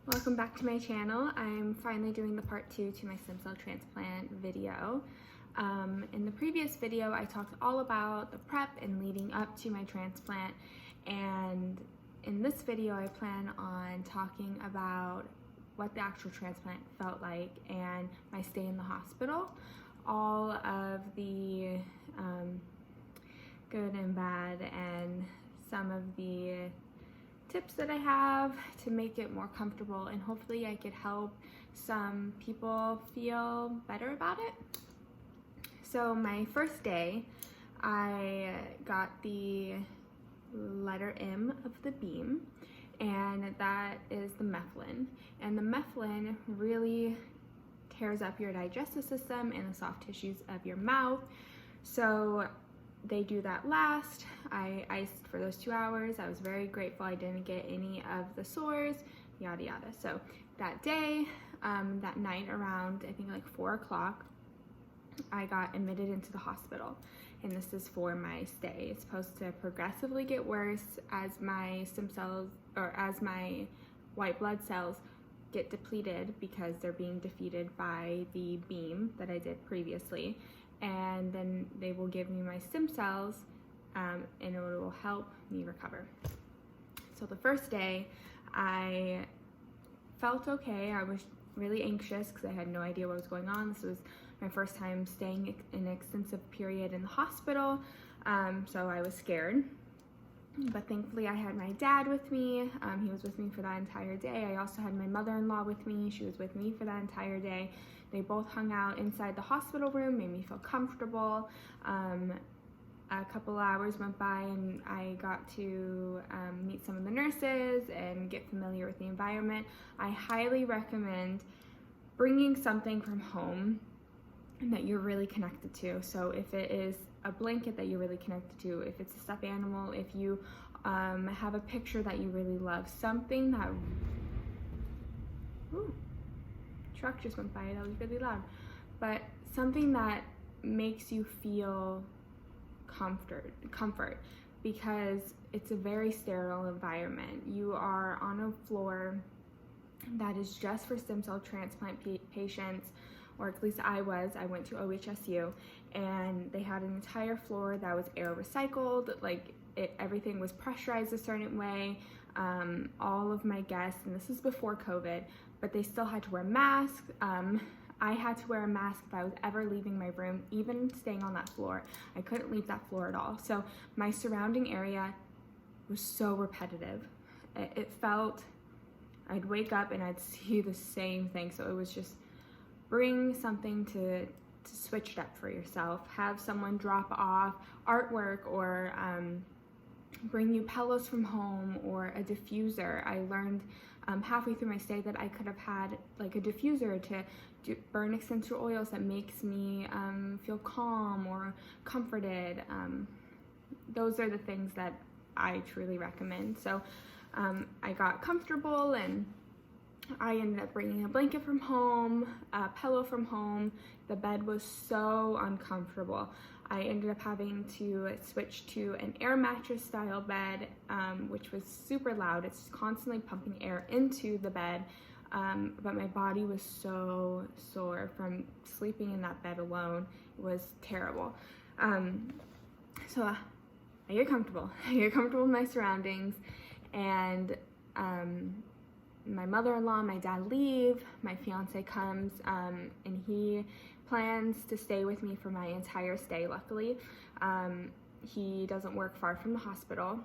Welcome back to my channel. I'm finally doing the part 2 to my stem cell transplant video. In the previous video, I talked all about the prep and leading up to my transplant, and in this video, I plan on talking about what the actual transplant felt like and my stay in the hospital, all of the good and bad, and some of the tips that I have to make it more comfortable, and hopefully I could help some people feel better about it. So my first day, I got the letter M of the beam, and that is the mephiline. And the mephiline really tears up your digestive system and the soft tissues of your mouth. So they do that last. I iced for those 2 hours. I was very grateful I didn't get any of the sores, yada yada. So that day, that night around, I think like 4 o'clock, I got admitted into the hospital. And this is for my stay. It's supposed to progressively get worse as my stem cells, or as my white blood cells get depleted because they're being defeated by the beam that I did previously. And then they will give me my stem cells, and it will help me recover. So the first day, I felt okay. I was really anxious because I had no idea what was going on. This was my first time staying an extensive period in the hospital, so I was scared. But thankfully I had my dad with me. He was with me for that entire day. I also had my mother-in-law with me. She was with me for that entire day. They both hung out inside the hospital room, made me feel comfortable. A couple hours went by and I got to meet some of the nurses and get familiar with the environment. I highly recommend bringing something from home that you're really connected to. So if it is a blanket that you're really connected to, if it's a stuffed animal, if you have a picture that you really love, something that, ooh, truck just went by, that was really loud, but something that makes you feel comfort, because it's a very sterile environment. You are on a floor that is just for stem cell transplant patients, or at least I went to OHSU, and they had an entire floor that was air recycled. Like everything was pressurized a certain way. All of my guests, and this is before COVID, but they still had to wear masks. I had to wear a mask if I was ever leaving my room, even staying on that floor. I couldn't leave that floor at all. So my surrounding area was so repetitive. It felt, I'd wake up and I'd see the same thing. So it was just, bring something to switch it up for yourself. Have someone drop off artwork, or bring you pillows from home, or a diffuser. I learned halfway through my stay that I could have had like a diffuser to burn essential oils that makes me feel calm or comforted. Those are the things that I truly recommend. So I got comfortable, and I ended up bringing a blanket from home, a pillow from home. The bed was so uncomfortable. I ended up having to switch to an air mattress style bed, which was super loud. It's constantly pumping air into the bed, but my body was so sore from sleeping in that bed alone. It was terrible. So I get comfortable. I get comfortable with my surroundings, and my mother-in-law, my dad leave, my fiance comes, and he plans to stay with me for my entire stay, luckily. He doesn't work far from the hospital,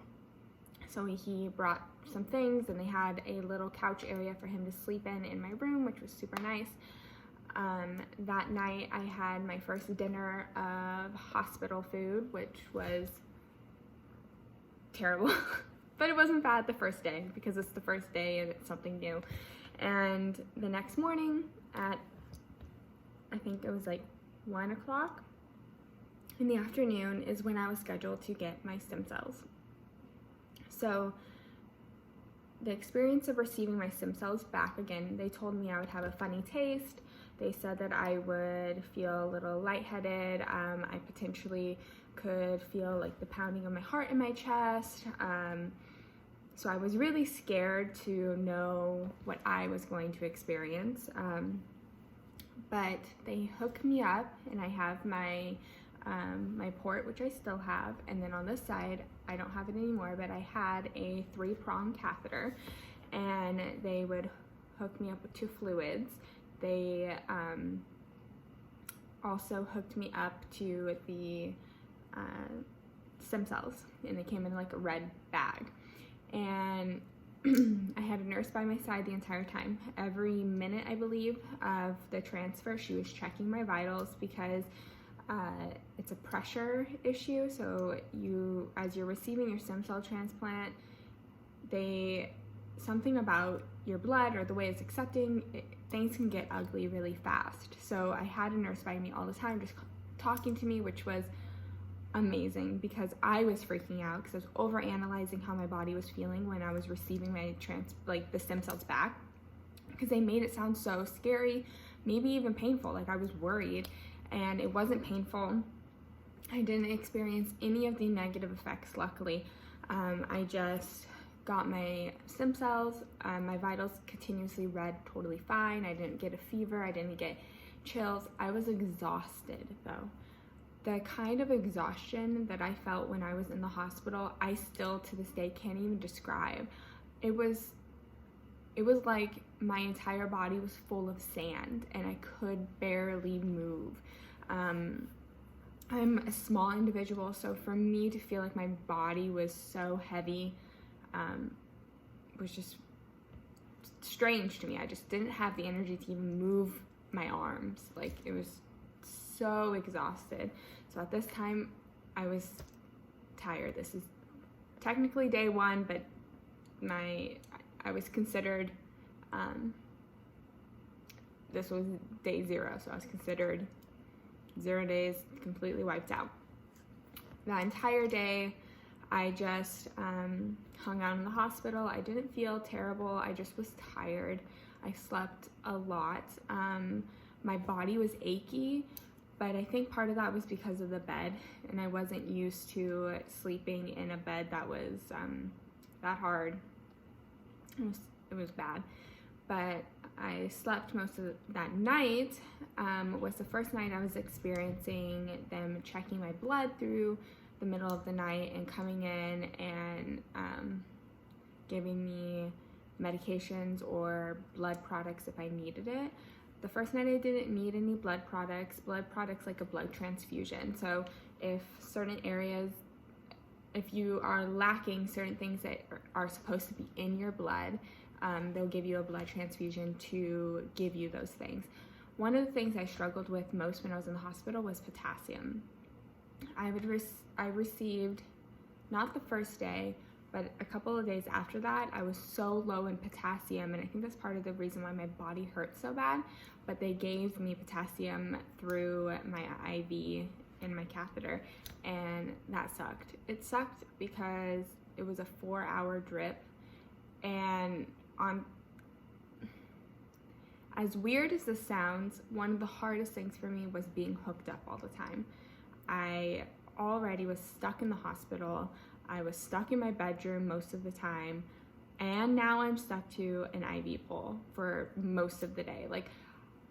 so he brought some things, and they had a little couch area for him to sleep in my room, which was super nice. That night I had my first dinner of hospital food, which was terrible. But it wasn't bad the first day, because it's the first day and it's something new. And the next morning at, I think it was like 1 o'clock in the afternoon, is when I was scheduled to get my stem cells. So the experience of receiving my stem cells back again, they told me I would have a funny taste. They said that I would feel a little lightheaded. I potentially could feel like the pounding of my heart in my chest. So I was really scared to know what I was going to experience. But they hooked me up, and I have my port, which I still have, and then on this side, I don't have it anymore, but I had a 3-prong catheter, and they would hook me up with 2 fluids. They also hooked me up to the stem cells, and they came in like a red bag. And I had a nurse by my side the entire time. Every minute, I believe, of the transfer, she was checking my vitals, because it's a pressure issue. So as you're receiving your stem cell transplant, something about your blood or the way it's accepting, things can get ugly really fast. So I had a nurse by me all the time, just talking to me, which was amazing, because I was freaking out because I was overanalyzing how my body was feeling when I was receiving my the stem cells back, because they made it sound so scary, maybe even painful. Like, I was worried, and it wasn't painful. I didn't experience any of the negative effects, luckily. I just got my stem cells, my vitals continuously read totally fine. I didn't get a fever, I didn't get chills. I was exhausted though. The kind of exhaustion that I felt when I was in the hospital, I still to this day can't even describe. It was like my entire body was full of sand, and I could barely move. I'm a small individual, so for me to feel like my body was so heavy was just strange to me. I just didn't have the energy to even move my arms. Like, it was so exhausted. So at this time, I was tired. This is technically day 1, but I was considered, this was day 0, so I was considered 0 days, completely wiped out. That entire day, I just hung out in the hospital. I didn't feel terrible. I just was tired. I slept a lot. My body was achy, but I think part of that was because of the bed, and I wasn't used to sleeping in a bed that was that hard. It was bad, but I slept most of that night. Was the first night I was experiencing them checking my blood through the middle of the night and coming in and giving me medications or blood products if I needed it. The first night I didn't need any blood products like a blood transfusion. So if certain areas, if you are lacking certain things that are supposed to be in your blood, they'll give you a blood transfusion to give you those things. One of the things I struggled with most when I was in the hospital was potassium. I received, not the first day, but a couple of days after that, I was so low in potassium, and I think that's part of the reason why my body hurt so bad, but they gave me potassium through my IV and my catheter, and that sucked. It sucked because it was a 4-hour drip, and as weird as this sounds, one of the hardest things for me was being hooked up all the time. I already was stuck in the hospital. I was stuck in my bedroom most of the time, and now I'm stuck to an IV pole for most of the day. Like,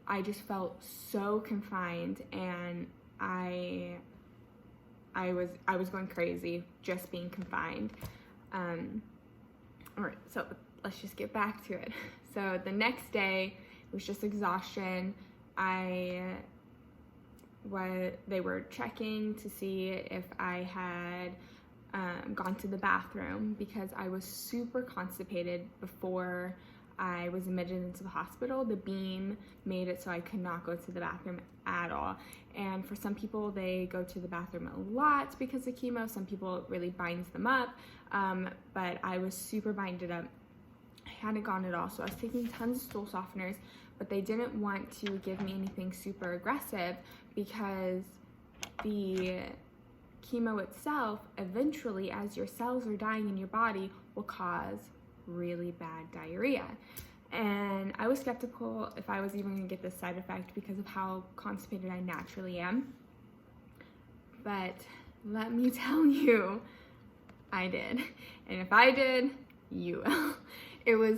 I just felt so confined, and I was going crazy just being confined. All right, so let's just get back to it. So the next day, it was just exhaustion. They were checking to see if I had gone to the bathroom, because I was super constipated before I was admitted into the hospital. The beam made it so I could not go to the bathroom at all. And for some people, they go to the bathroom a lot because of chemo. Some people, it really binds them up. But I was super binded up. I hadn't gone at all. So I was taking tons of stool softeners, but they didn't want to give me anything super aggressive, because the chemo itself, eventually, as your cells are dying in your body, will cause really bad diarrhea. And I was skeptical if I was even going to get this side effect because of how constipated I naturally am. But let me tell you, I did. And if I did, you will. It was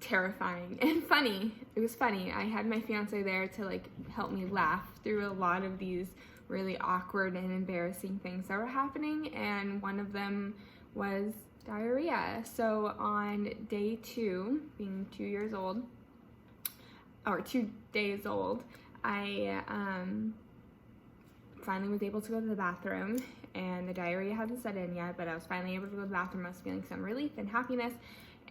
terrifying and funny. It was funny. I had my fiance there to like help me laugh through a lot of these really awkward and embarrassing things that were happening, and one of them was diarrhea. So on day 2, being 2 years old, or 2 days old, I finally was able to go to the bathroom, and the diarrhea hadn't set in yet, but I was finally able to go to the bathroom. I was feeling some relief and happiness,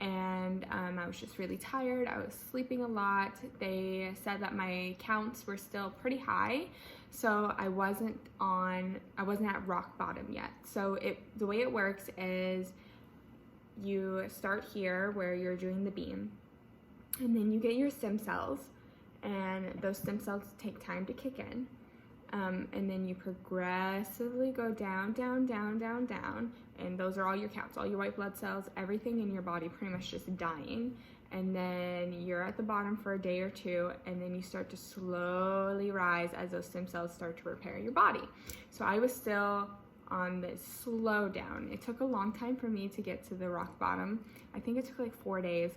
and I was just really tired. I was sleeping a lot. They said that my counts were still pretty high, so I wasn't at rock bottom yet. So the way it works is you start here where you're doing the beam, and then you get your stem cells, and those stem cells take time to kick in. And then you progressively go down, down, down, down, down, and those are all your counts, all your white blood cells, everything in your body pretty much just dying. And then you're at the bottom for a day or 2, and then you start to slowly rise as those stem cells start to repair your body. So I was still on this slow down. It took a long time for me to get to the rock bottom. I think it took like 4 days.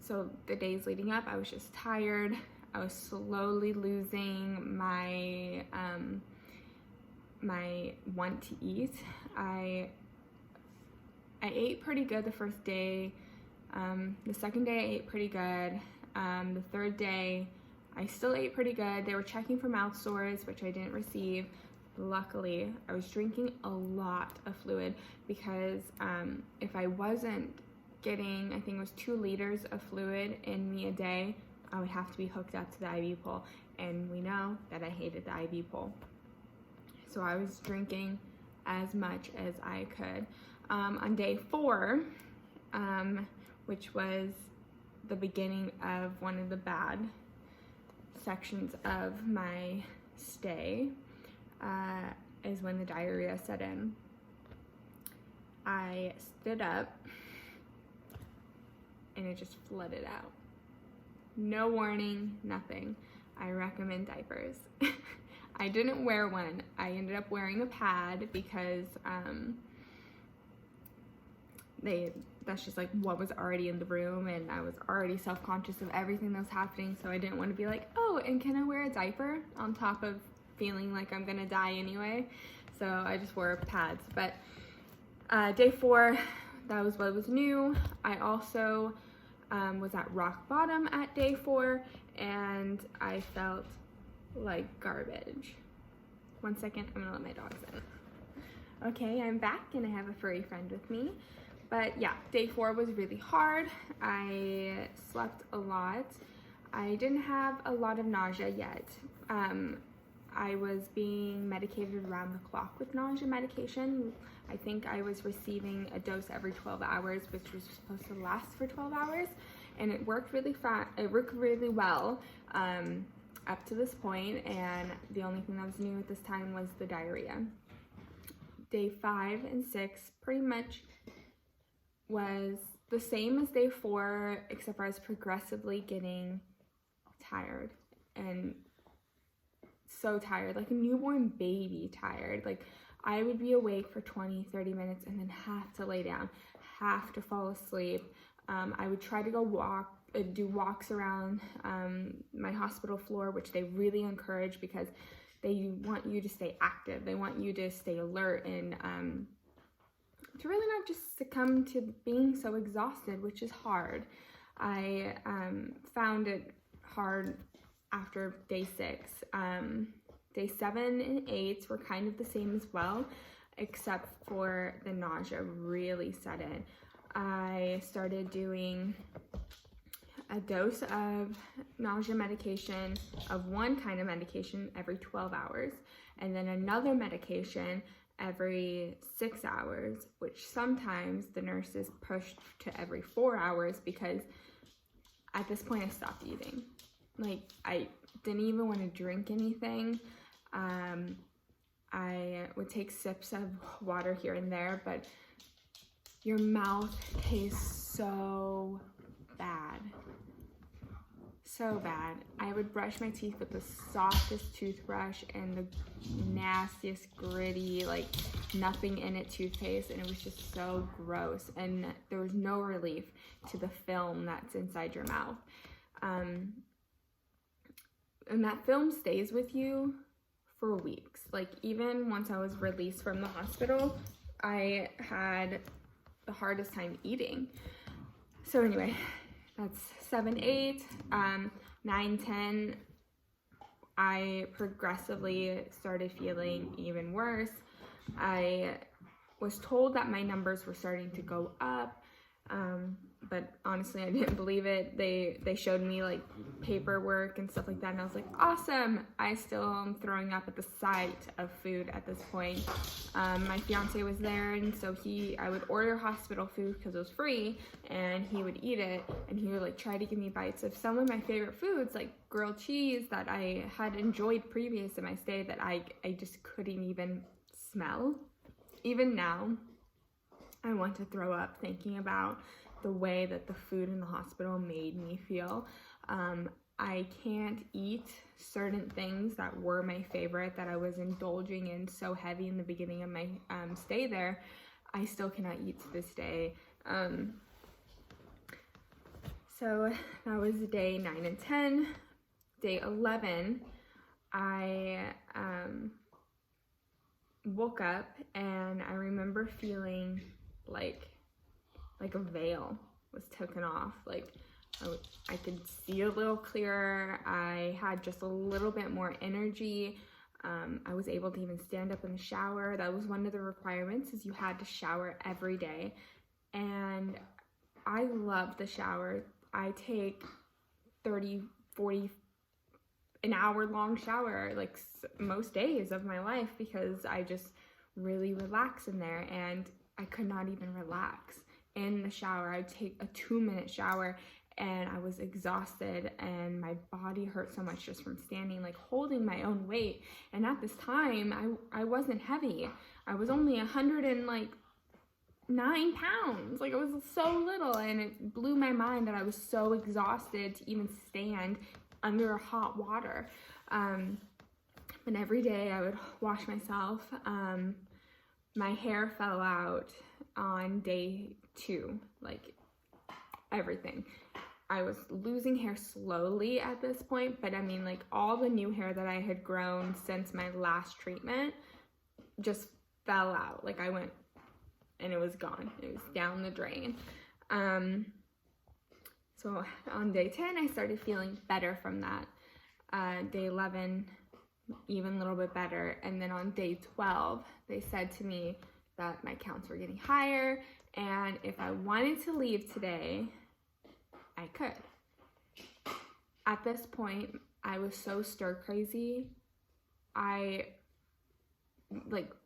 So the days leading up, I was just tired. I was slowly losing my my want to eat. I ate pretty good the first day. The second day I ate pretty good. The third day I still ate pretty good. They were checking for mouth sores, which I didn't receive. Luckily, I was drinking a lot of fluid because if I wasn't getting, I think it was 2 liters of fluid in me a day, I would have to be hooked up to the IV pole, and we know that I hated the IV pole. So I was drinking as much as I could. On day 4, which was the beginning of one of the bad sections of my stay, is when the diarrhea set in. I stood up and it just flooded out. No warning, nothing. I recommend diapers. I didn't wear one. I ended up wearing a pad because that's just like what was already in the room, and I was already self-conscious of everything that was happening, so I didn't want to be like, oh, and can I wear a diaper on top of feeling like I'm gonna die anyway? So I just wore pads. But day 4, that was what was new. I also was at rock bottom at day 4, and I felt like garbage. 1 second, I'm gonna let my dogs in. Okay, I'm back and I have a furry friend with me. But yeah, day 4 was really hard. I slept a lot. I didn't have a lot of nausea yet. I was being medicated around the clock with nausea medication. I think I was receiving a dose every 12 hours, which was supposed to last for 12 hours. And it worked really fast. It worked really well up to this point. And the only thing that was new at this time was the diarrhea. Day 5 and 6 pretty much was the same as day 4, except for I was progressively getting tired, and so tired, like a newborn baby tired. Like I would be awake for 20-30 minutes and then have to lay down, have to fall asleep. I would try to go do walks around my hospital floor, which they really encourage because they want you to stay active. They want you to stay alert and to really not just succumb to being so exhausted, which is hard. I found it hard after day 6. Day 7 and 8 were kind of the same as well, except for the nausea really set in. I started doing a dose of nausea medication, of one kind of medication every 12 hours, and then another medication every 6 hours, which sometimes the nurses pushed to every 4 hours because at this point I stopped eating. Like I didn't even want to drink anything. I would take sips of water here and there, but your mouth tastes so bad. so bad. I would brush my teeth with the softest toothbrush and the nastiest, gritty, like nothing in it toothpaste, and it was just so gross, and there was no relief to the film that's inside your mouth. And that film stays with you for weeks. Like, even once I was released from the hospital, I had the hardest time eating. So anyway, that's 7, 8, 9, 10. I progressively started feeling even worse. I was told that my numbers were starting to go up, but honestly, I didn't believe it. They showed me like paperwork and stuff like that, and I was like, awesome. I still am throwing up at the sight of food at this point. My fiance was there, and so I would order hospital food because it was free, and he would eat it, and he would like try to give me bites of some of my favorite foods, like grilled cheese that I had enjoyed previous in my stay that I just couldn't even smell. Even now, I want to throw up thinking about the way that the food in the hospital made me feel. I can't eat certain things that were my favorite, that I was indulging in so heavy in the beginning of my stay there. I still cannot eat to this day. So that was day 9 and 10. Day 11, I woke up, and I remember feeling like a veil was taken off. Like I could see a little clearer. I had just a little bit more energy. I was able to even stand up in the shower. That was one of the requirements, is you had to shower every day. And I love the shower. I take 30, 40, an hour long shower like most days of my life, because I just really relax in there, and I could not even relax in the shower. I'd take a 2-minute shower, and I was exhausted, and my body hurt so much just from standing, like holding my own weight. And at this time, I wasn't heavy. I was only 109 pounds. Like, it was so little, and it blew my mind that I was so exhausted to even stand under hot water. But every day I would wash myself. My hair fell out on day 2, like everything. I was losing hair slowly at this point, but I mean, like, all the new hair that I had grown since my last treatment just fell out. Like, I went and it was gone. It was down the drain. So on day 10, I started feeling better from that. Day 11, even a little bit better. And then on day 12, they said to me that my counts were getting higher, and if I wanted to leave today, I could. At this point, I was so stir crazy.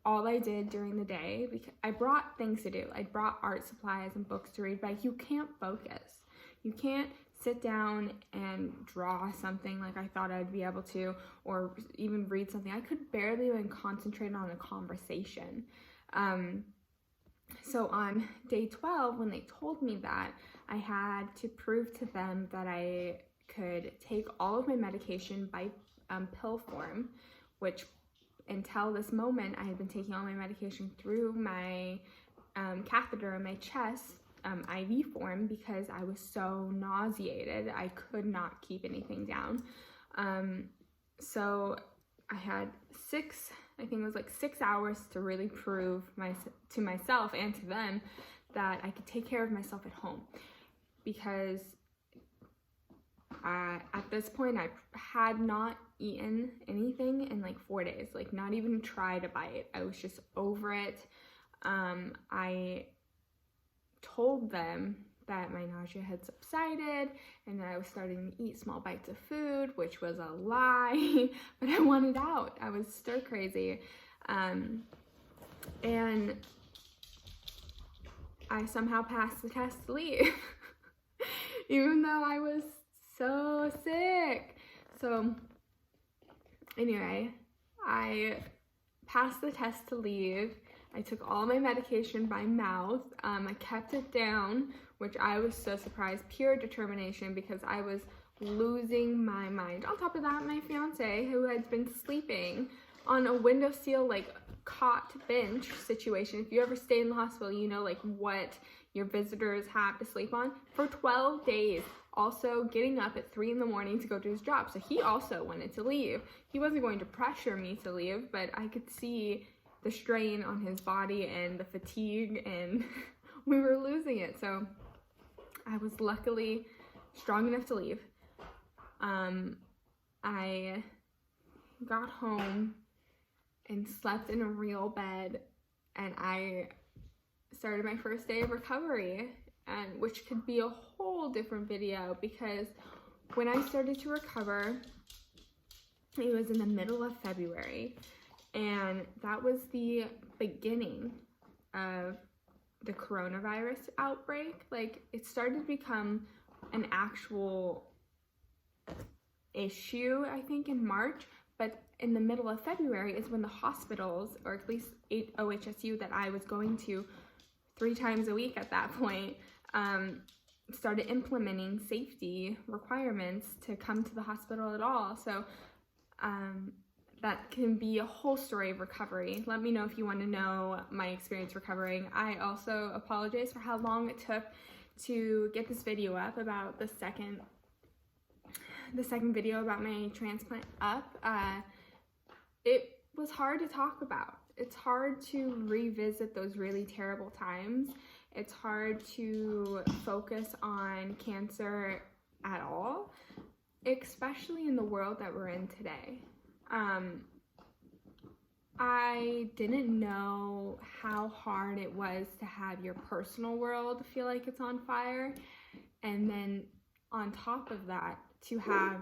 All I did during the day, because I brought things to do. I brought art supplies and books to read, but you can't focus. You can't sit down and draw something like I thought I'd be able to, or even read something. I could barely even concentrate on a conversation. So on day 12, when they told me that, I had to prove to them that I could take all of my medication by pill form, which until this moment, I had been taking all my medication through my catheter in my chest, IV form, because I was so nauseated. I could not keep anything down. So I had 6 hours to really prove to myself and to them that I could take care of myself at home, because at this point I had not eaten anything in like 4 days, like not even tried a bite. I was just over it. I told them that my nausea had subsided and that I was starting to eat small bites of food, which was a lie, but I wanted out. I was stir crazy. And I somehow passed the test to leave, even though I was so sick. So anyway, I passed the test to leave. I took all my medication by mouth. I kept it down, which I was so surprised. Pure determination, because I was losing my mind. On top of that, my fiance, who had been sleeping on a windowsill, like cot bench situation. If you ever stay in the hospital, you know like what your visitors have to sleep on for 12 days. Also getting up at 3 in the morning to go to his job. So he also wanted to leave. He wasn't going to pressure me to leave, but I could see the strain on his body and the fatigue, and we were losing it. So I was luckily strong enough to leave. I got home and slept in a real bed, and I started my first day of recovery, and which could be a whole different video, because when I started to recover, it was in the middle of February, and that was the beginning of the coronavirus outbreak. Like, it started to become an actual issue, I think, in March, but in the middle of February is when the hospitals, or at least OHSU that I was going to 3 times a week at that point, started implementing safety requirements to come to the hospital at all. So that can be a whole story of recovery. Let me know if you want to know my experience recovering. I also apologize for how long it took to get this video up about the second video about my transplant up. It was hard to talk about. It's hard to revisit those really terrible times. It's hard to focus on cancer at all, especially in the world that we're in today. I didn't know how hard it was to have your personal world feel like it's on fire, and then on top of that, to have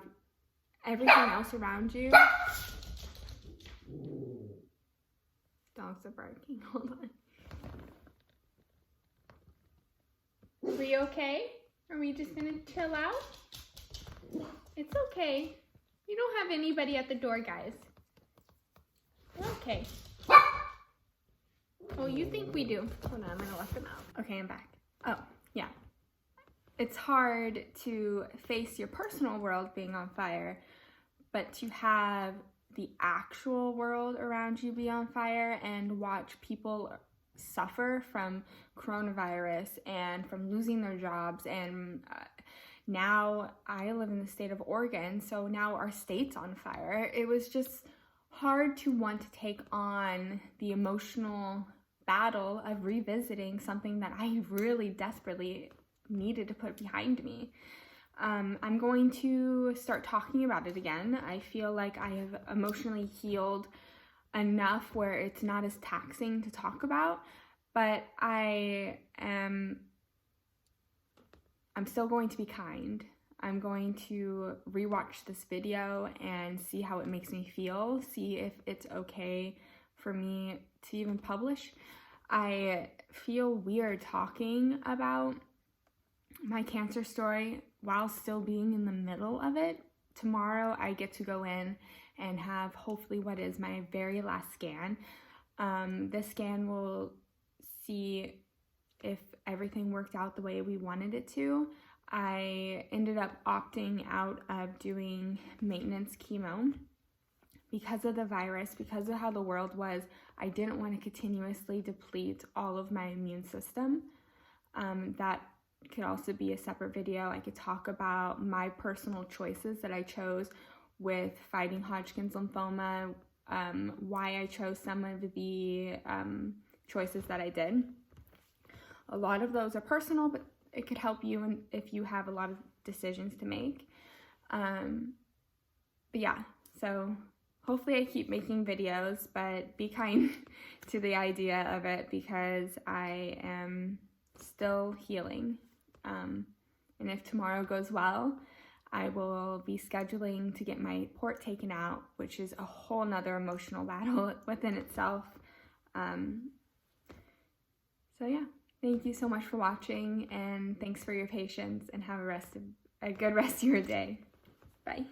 everything else around you. Dogs are barking. Hold on. Are we okay? Are we just gonna chill out? It's okay. You don't have anybody at the door, guys. We're okay. Well, you think we do. Hold on, I'm gonna let them out. Okay, I'm back. Oh, yeah. It's hard to face your personal world being on fire, but to have the actual world around you be on fire and watch people suffer from coronavirus and from losing their jobs. And now I live in the state of Oregon, so now our state's on fire. It was just hard to want to take on the emotional battle of revisiting something that I really desperately needed to put behind me. I'm going to start talking about it again. I feel like I have emotionally healed enough where it's not as taxing to talk about, but I'm still going to be kind. I'm going to rewatch this video and see how it makes me feel, see if it's okay for me to even publish. I feel weird talking about my cancer story while still being in the middle of it. Tomorrow I get to go in and have hopefully what is my very last scan. This scan will see if everything worked out the way we wanted it to. I ended up opting out of doing maintenance chemo because of the virus, because of how the world was. I didn't want to continuously deplete all of my immune system. That could also be a separate video. I could talk about my personal choices that I chose with fighting Hodgkins lymphoma, why I chose some of the choices that I did. A lot of those are personal, but it could help you if you have a lot of decisions to make. But yeah, so hopefully I keep making videos, but be kind to the idea of it because I am still healing. And if tomorrow goes well, I will be scheduling to get my port taken out, which is a whole nother emotional battle within itself. So yeah, thank you so much for watching, and thanks for your patience, and have a good rest of your day. Bye.